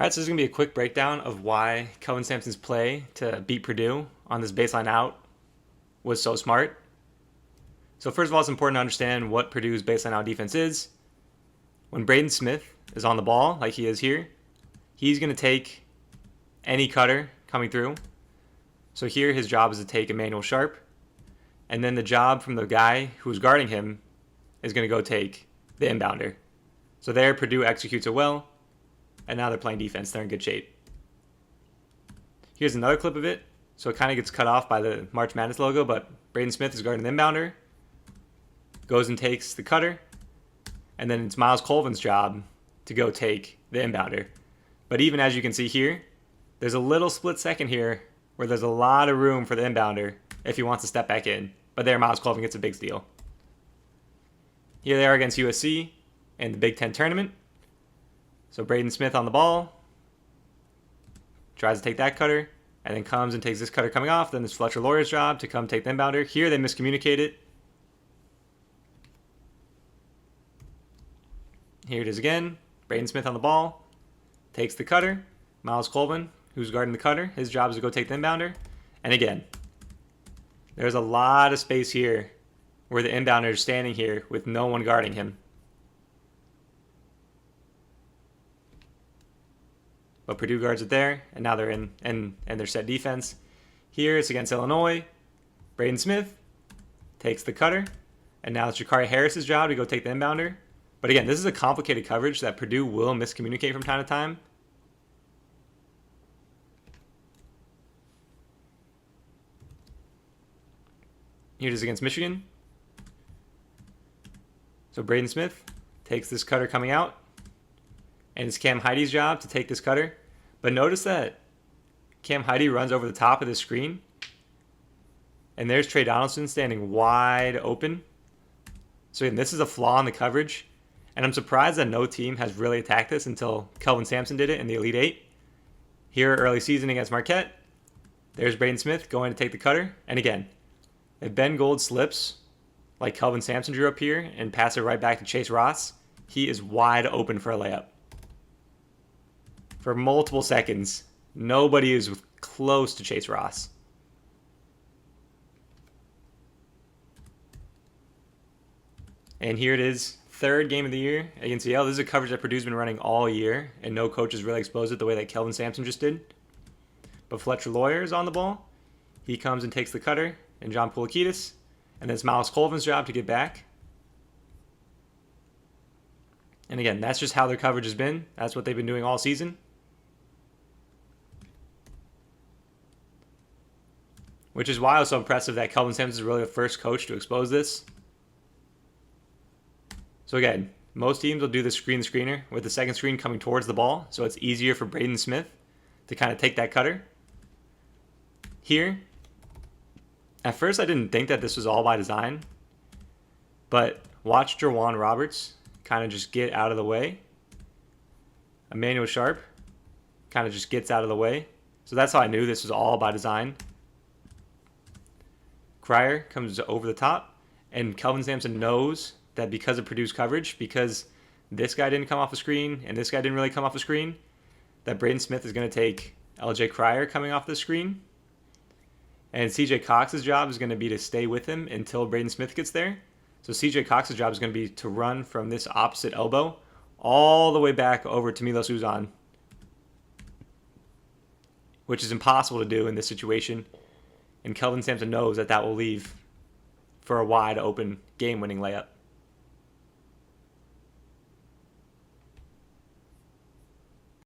All right, so this is going to be a quick breakdown of why Kelvin Sampson's play to beat Purdue on this baseline out was so smart. So first of all, it's important to understand what Purdue's baseline out defense is. When Braden Smith is on the ball, like he is here, he's going to take any cutter coming through. So here his job is to take Emmanuel Sharp, and then the job from the guy who's guarding him is going to go take the inbounder. So there, Purdue executes it well, and now they're playing defense. They're in good shape. Here's another clip of it. So it kind of gets cut off by the March Madness logo, but Braden Smith is guarding the inbounder, goes and takes the cutter, and then it's Miles Colvin's job to go take the inbounder. But even as you can see here, there's a little split second here where there's a lot of room for the inbounder if he wants to step back in. But there, Miles Colvin gets a big steal. Here they are against USC in the Big Ten tournament. So Braden Smith on the ball, tries to take that cutter, and then comes and takes this cutter coming off. Then it's Fletcher Lawyer's job to come take the inbounder. Here they miscommunicate it. Here it is again. Braden Smith on the ball, takes the cutter. Miles Colvin, who's guarding the cutter, his job is to go take the inbounder. And again, there's a lot of space here where the inbounder is standing here with no one guarding him. But Purdue guards it there, and now they're in and they're set defense. Here it's against Illinois. Braden Smith takes the cutter, and now it's Jakari Harris's job to go take the inbounder. But again, this is a complicated coverage that Purdue will miscommunicate from time to time. Here it is against Michigan. So Braden Smith takes this cutter coming out, and it's Cam Heidi's job to take this cutter. But notice that Cam Heidi runs over the top of the screen, and there's Trey Donaldson standing wide open. So again, this is a flaw in the coverage, and I'm surprised that no team has really attacked this until Kelvin Sampson did it in the Elite Eight. Here early season against Marquette, there's Braden Smith going to take the cutter, and again, if Ben Gold slips like Kelvin Sampson drew up here and pass it right back to Chase Ross, he is wide open for a layup. For multiple seconds, nobody is close to Chase Ross. And here it is, third game of the year against Yale. This is a coverage that Purdue's been running all year, and no coach has really exposed it the way that Kelvin Sampson just did. But Fletcher Lawyer is on the ball. He comes and takes the cutter, and John Poulikitis, and then it's Miles Colvin's job to get back. And again, that's just how their coverage has been. That's what they've been doing all season. Which is why it was so impressive that Kelvin Sampson is really the first coach to expose this. So again, most teams will do the screener with the second screen coming towards the ball, so it's easier for Braden Smith to kind of take that cutter. Here, at first I didn't think that this was all by design, but watch Jerwan Roberts kind of just get out of the way. Emmanuel Sharp kind of just gets out of the way. So that's how I knew this was all by design. Cryer comes over the top, and Kelvin Sampson knows that because of Purdue's coverage, because this guy didn't come off the screen and this guy didn't really come off the screen, that Braden Smith is going to take LJ Cryer coming off the screen. And CJ Cox's job is going to be to stay with him until Braden Smith gets there. So CJ Cox's job is going to be to run from this opposite elbow all the way back over to Milos Uzan, which is impossible to do in this situation. And Kelvin Sampson knows that that will leave for a wide open game-winning layup.